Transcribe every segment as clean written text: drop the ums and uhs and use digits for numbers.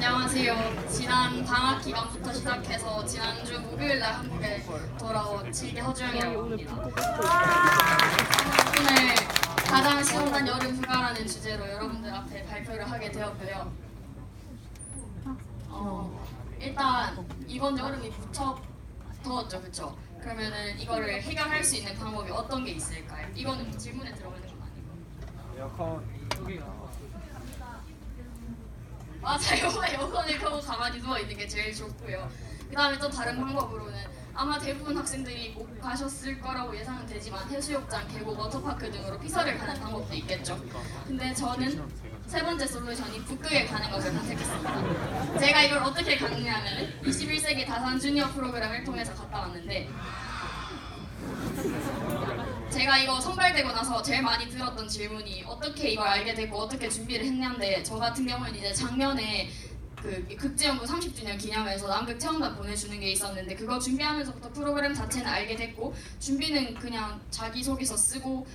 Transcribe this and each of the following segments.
안녕하세요. 지난 방학 기간부터 시작해서 지난주 목요일날 한국에 돌아온 칠기 허주영이라고 합니다. 오늘 가장 시원한 여름 휴가라는 주제로 여러분들 앞에 발표를 하게 되었고요. 일단 이번 여름이 무척 더웠죠, 그렇죠? 그러면은 이거를 해결할 수 있는 방법이 어떤 게 있을까요? 이거는 질문에 들어가는 건 아니고. 에어컨 맞아요. 에어컨을 켜고 가만히 누워 있는 게 제일 좋고요. 그 다음에 또 다른 방법으로는 아마 대부분 학생들이 못 가셨을 거라고 예상은 되지만 해수욕장, 계곡, 워터파크 등으로 피서를 가는 방법도 있겠죠. 근데 저는 세 번째 솔루션이 북극에 가는 것을 선택했습니다. 제가 이걸 어떻게 갔냐면 21세기 다산 주니어 프로그램을 통해서 갔다 왔는데 제가 이거 선발되고 나서 제일 많이 들었던 질문이 어떻게 이걸 알게 됐고 어떻게 준비를 했냐인데, 저 같은 경우는 이제 작년에 그 극지연구 30주년 기념해서 남극 체험단 보내주는 게 있었는데 그거 준비하면서부터 프로그램 자체는 알게 됐고 준비는 그냥 자기소개서 쓰고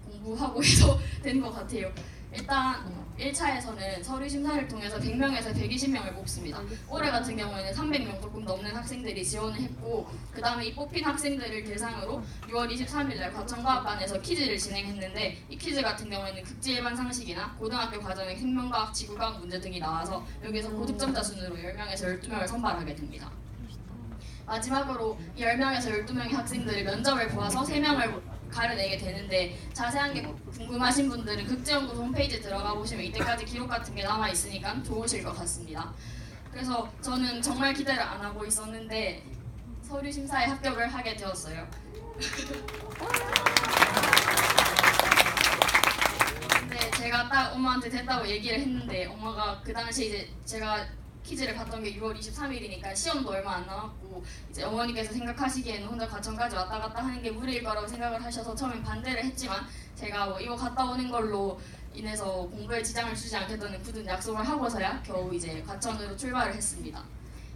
공부하고 해서 된 것 같아요. 일단 1차에서는 서류 심사를 통해서 100명에서 120명을 뽑습니다. 올해 같은 경우에는 300명 조금 넘는 학생들이 지원을 했고, 그 다음에 이 뽑힌 학생들을 대상으로 6월 23일날 과천과학관에서 퀴즈를 진행했는데, 이 퀴즈 같은 경우에는 극지 일반 상식이나 고등학교 과정의 생명과학, 지구과학 문제 등이 나와서 여기서 고득점자 순으로 10명에서 12명을 선발하게 됩니다. 마지막으로 이 10명에서 12명의 학생들이 면접을 보아서 3명을 가려내게 되는데, 자세한 게 궁금하신 분들은 극지연구소 홈페이지 들어가 보시면 이때까지 기록 같은 게 남아 있으니까 좋으실 것 같습니다. 그래서 저는 정말 기대를 안 하고 있었는데 서류 심사에 합격을 하게 되었어요. 근데 제가 딱 엄마한테 됐다고 얘기를 했는데 엄마가 그 당시 이제 제가 퀴즈를 봤던 게 6월 23일이니까 시험도 얼마 안 남았고 이제 어머니께서 생각하시기에는 혼자 과천까지 왔다 갔다 하는 게 무리일 거라고 생각을 하셔서 처음엔 반대를 했지만, 제가 이거 갔다 오는 걸로 인해서 공부에 지장을 주지 않겠다는 굳은 약속을 하고서야 겨우 이제 과천으로 출발을 했습니다.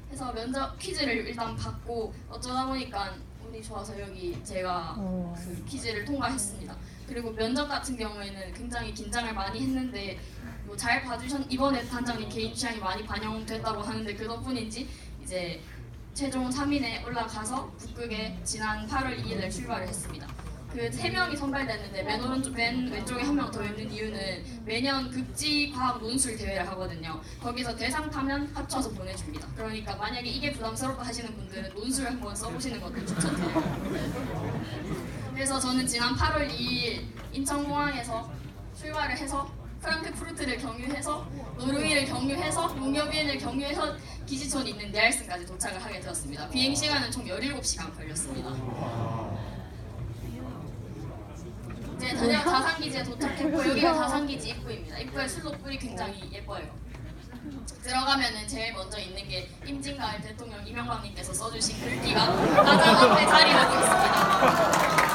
그래서 면접 퀴즈를 일단 받고 어쩌다 보니까 운이 좋아서 여기 제가 그 퀴즈를 통과했습니다. 그리고 면접 같은 경우에는 굉장히 긴장을 많이 했는데 잘 이번에 단장님 개인 취향이 많이 반영됐다고 하는데 그 덕분인지 이제 최종 3인에 올라가서 북극에 지난 8월 2일에 출발을 했습니다. 그 3명이 선발됐는데 맨 왼쪽에 한 명 더 있는 이유는 매년 극지 과학 논술 대회를 하거든요. 거기서 대상 타면 합쳐서 보내줍니다. 그러니까 만약에 이게 부담스럽다 하시는 분들은 논술 한번 써보시는 것도 추천드려요. 그래서 저는 지난 8월 2일 인천공항에서 출발을 해서 프랑크푸르트를 경유해서 노르웨이를 경유해서 용여비엔을 경유해서 기지촌이 있는 네알슨까지 도착을 하게 되었습니다. 비행 시간은 총 17시간 걸렸습니다. 이제 드디어 다산기지에 도착했고 여기가 다산기지 입구입니다. 입구에 술록불이 굉장히 예뻐요. 들어가면은 제일 먼저 있는 게 임진가을 대통령 이명박님께서 써주신 글귀가 가장 앞에 자리하고 있습니다.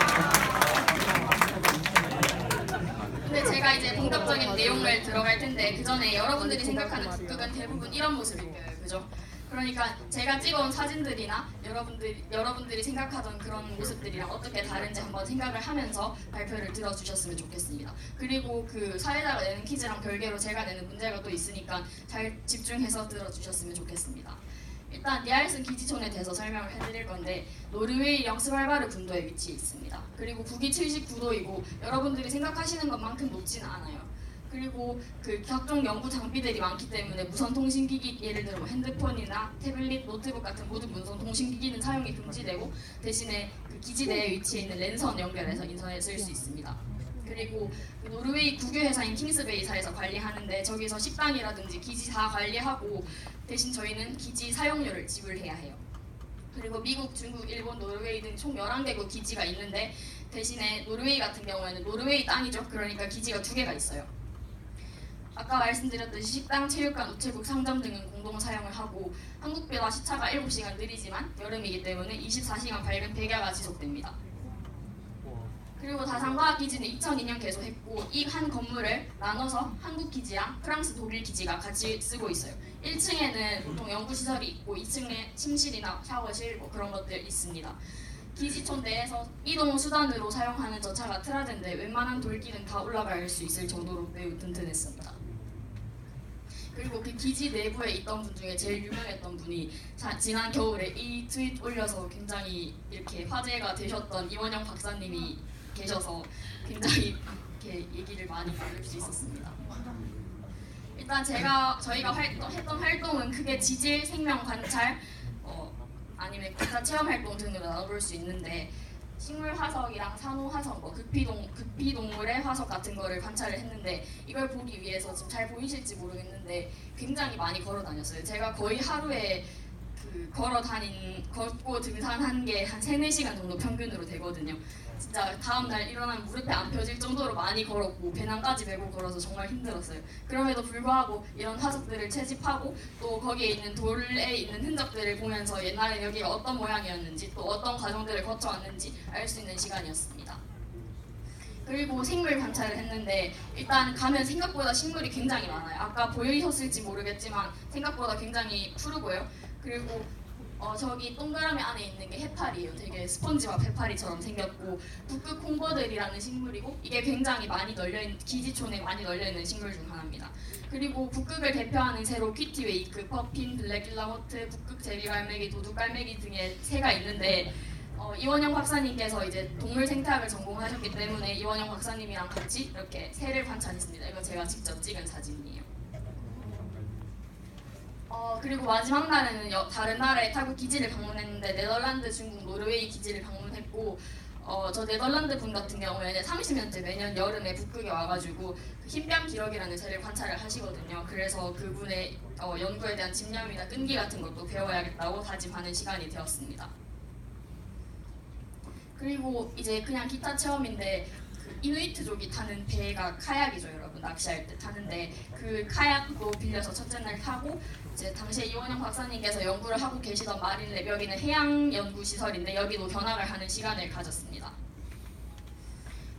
근데 제가 이제 본격적인 내용을 들어갈 텐데 그 전에 여러분들이 생각하는 북극은 대부분 이런 모습일 거예요, 그죠? 그러니까 제가 찍어온 사진들이나 여러분들이 생각하던 그런 모습들이랑 어떻게 다른지 한번 생각을 하면서 발표를 들어주셨으면 좋겠습니다. 그리고 그 사회자가 내는 퀴즈랑 별개로 제가 내는 문제가 또 있으니까 잘 집중해서 들어주셨으면 좋겠습니다. 일단 니알슨 기지촌에 대해서 설명을 해드릴 건데, 노르웨이령 스발바르 군도에 위치해 있습니다. 그리고 북위 79도이고 여러분들이 생각하시는 것만큼 높지는 않아요. 그리고 그 각종 연구 장비들이 많기 때문에 무선 통신기기, 예를 들어 핸드폰이나 태블릿, 노트북 같은 모든 무선 통신기기는 사용이 금지되고 대신에 그 기지 내에 위치해 있는 랜선 연결해서 인터넷을 쓸 수 있습니다. 그리고 그 노르웨이 국유 회사인 킹스베이사에서 관리하는데 저기서 식당이라든지 기지 다 관리하고 대신 저희는 기지 사용료를 지불해야 해요. 그리고 미국, 중국, 일본, 노르웨이 등 총 11개국 기지가 있는데 대신에 노르웨이 같은 경우에는 노르웨이 땅이죠. 그러니까 기지가 2개가 있어요. 아까 말씀드렸듯이 식당, 체육관, 우체국, 상점 등은 공동 사용을 하고 한국보다 시차가 7시간 느리지만 여름이기 때문에 24시간 밝은 백야가 지속됩니다. 그리고 다산과학기지는 2002년 개소했고 이 한 건물을 나눠서 한국 기지랑 프랑스, 독일 기지가 같이 쓰고 있어요. 1층에는 보통 연구시설이 있고 2층에 침실이나 샤워실 그런 것들 있습니다. 기지촌 내에서 이동 수단으로 사용하는 저 차가 트라젠데 웬만한 돌길은 다 올라갈 수 있을 정도로 매우 튼튼했습니다. 그리고 그 기지 내부에 있던 분 중에 제일 유명했던 분이 지난 겨울에 이 트윗 올려서 굉장히 이렇게 화제가 되셨던 이원영 박사님이 계셔서 굉장히 이렇게 얘기를 많이 나눌 수 있었습니다. 일단 저희가 했던 활동은 크게 지질, 생명 관찰, 아니면 기타 체험 활동 등으로 나눠볼 수 있는데, 식물 화석이랑 산호 화석, 극피동물의 화석 같은 거를 관찰을 했는데, 이걸 보기 위해서 지금 잘 보이실지 모르겠는데 굉장히 많이 걸어 다녔어요. 제가 거의 하루에 걷고 등산한 게 한 3-4시간 정도 평균으로 되거든요. 진짜 다음날 일어나면 무릎에 안 펴질 정도로 많이 걸었고 배낭까지 메고 걸어서 정말 힘들었어요. 그럼에도 불구하고 이런 화석들을 채집하고 또 거기에 있는 돌에 있는 흔적들을 보면서 옛날에 여기가 어떤 모양이었는지 또 어떤 과정들을 거쳐왔는지 알 수 있는 시간이었습니다. 그리고 생물 관찰을 했는데, 일단 가면 생각보다 식물이 굉장히 많아요. 아까 보이셨을지 모르겠지만 생각보다 굉장히 푸르고요. 그리고 저기 동그라미 안에 있는 게 해파리예요. 되게 스펀지밥 해파리처럼 생겼고, 북극 홍버들이라는 식물이고, 이게 굉장히 많이 널려있는, 기지촌에 많이 널려있는 식물 중 하나입니다. 그리고 북극을 대표하는 새로 퀴티웨이크, 퍼핀, 블랙일라호트, 북극 제비갈매기, 도둑갈매기 등의 새가 있는데, 이원영 박사님께서 이제 동물 생태학을 전공하셨기 때문에 이원영 박사님이랑 같이 이렇게 새를 관찰했습니다. 이거 제가 직접 찍은 사진이에요. 그리고 마지막 날에는 다른 나라의 타국 기지를 방문했는데, 네덜란드, 중국, 노르웨이 기지를 방문했고, 저 네덜란드 분 같은 경우에는 30년째 매년 여름에 북극에 와가지고 흰뺨 기러기라는 새를 관찰을 하시거든요. 그래서 그분의 연구에 대한 집념이나 끈기 같은 것도 배워야겠다고 다짐하는 시간이 되었습니다. 그리고 이제 그냥 기타 체험인데, 이누이트족이 타는 배가 카약이죠, 여러분. 낚시할 때 타는데 그 카약도 빌려서 첫째 날 타고, 이제 당시에 이원영 박사님께서 연구를 하고 계시던 마린랩, 여기는 해양 연구 시설인데 여기도 견학을 하는 시간을 가졌습니다.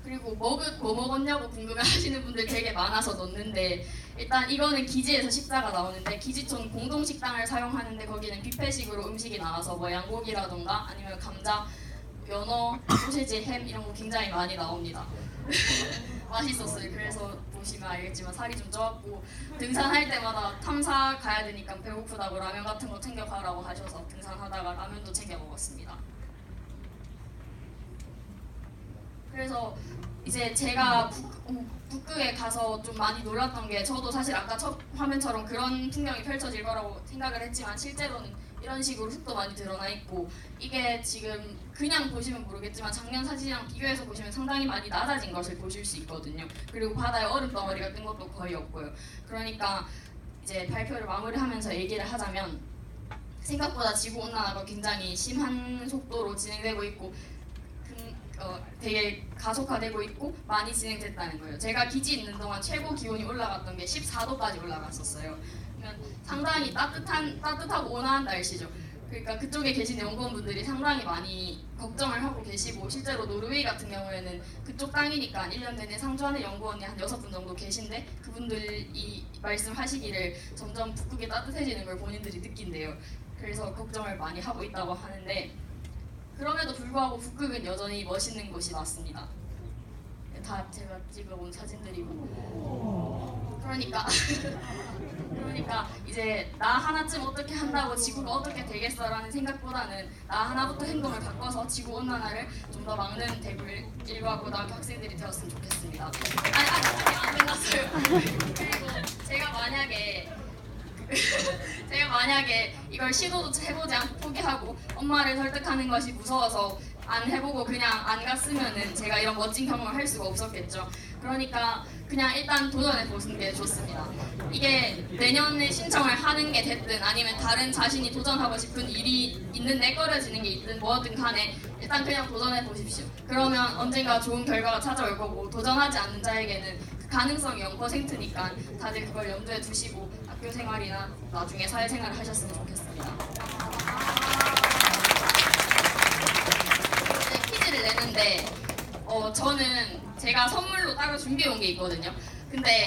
그리고 뭐 먹었냐고 궁금해하시는 분들 되게 많아서 넣는데, 일단 이거는 기지에서 식사가 나오는데, 기지촌 공동 식당을 사용하는데 거기는 뷔페식으로 음식이 나와서 뭐 양고기라던가 아니면 감자, 연어, 소시지, 햄 이런 거 굉장히 많이 나옵니다. 맛있었어요. 그래서 보시면 알겠지만 살이 좀 쪄갖고, 등산할 때마다 탐사 가야 되니까 배고프다고 라면 같은 거 챙겨가라고 하셔서 등산하다가 라면도 챙겨 먹었습니다. 그래서 이제 제가 북극에 가서 좀 많이 놀랐던 게, 저도 사실 아까 첫 화면처럼 그런 풍경이 펼쳐질 거라고 생각을 했지만 실제로는 이런 식으로 흙도 많이 드러나 있고, 이게 지금 그냥 보시면 모르겠지만 작년 사진이랑 비교해서 보시면 상당히 많이 낮아진 것을 보실 수 있거든요. 그리고 바다에 얼음 덩어리가 뜬 것도 거의 없고요. 그러니까 이제 발표를 마무리하면서 얘기를 하자면, 생각보다 지구온난화가 굉장히 심한 속도로 진행되고 있고 되게 가속화되고 있고 많이 진행됐다는 거예요. 제가 기지 있는 동안 최고 기온이 올라갔던 게 14도까지 올라갔었어요. 그러면 상당히 따뜻하고 온화한 날씨죠. 그러니까 그쪽에 계신 연구원분들이 상당히 많이 걱정을 하고 계시고, 실제로 노르웨이 같은 경우에는 그쪽 땅이니까 1년 내내 상주하는 연구원이 한 6분 정도 계신데, 그분들이 말씀하시기를 점점 북극이 따뜻해지는 걸 본인들이 느낀대요. 그래서 걱정을 많이 하고 있다고 하는데, 그럼에도 불구하고 북극은 여전히 멋있는 곳이 맞습니다. 다 제가 찍어온 사진들이고, 그러니까 이제 나 하나쯤 어떻게 한다고 지구가 어떻게 되겠어라는 생각보다는 나 하나부터 행동을 바꿔서 지구 온난화를 좀 더 막는 대구를 일과고 고등학교 학생들이 되었으면 좋겠습니다. 아직 안 끝났어요. 그리고 제가 만약에 이걸 시도도 해보지 않고 포기하고 엄마를 설득하는 것이 무서워서 안 해보고 그냥 안 갔으면은 제가 이런 멋진 경험을 할 수가 없었겠죠. 그러니까 그냥 일단 도전해 보는 게 좋습니다. 이게 내년에 신청을 하는 게 됐든 아니면 다른 자신이 도전하고 싶은 일이 있는 내꺼려지는 게 있든 뭐든 간에 일단 그냥 도전해 보십시오. 그러면 언젠가 좋은 결과가 찾아올 거고, 도전하지 않는 자에게는 그 가능성이 0%니까 다들 그걸 염두에 두시고 학교 생활이나 나중에 사회생활을 하셨으면 좋겠습니다. 퀴즈를 내는데 저는 제가 선물로 따로 준비해 온 게 있거든요. 근데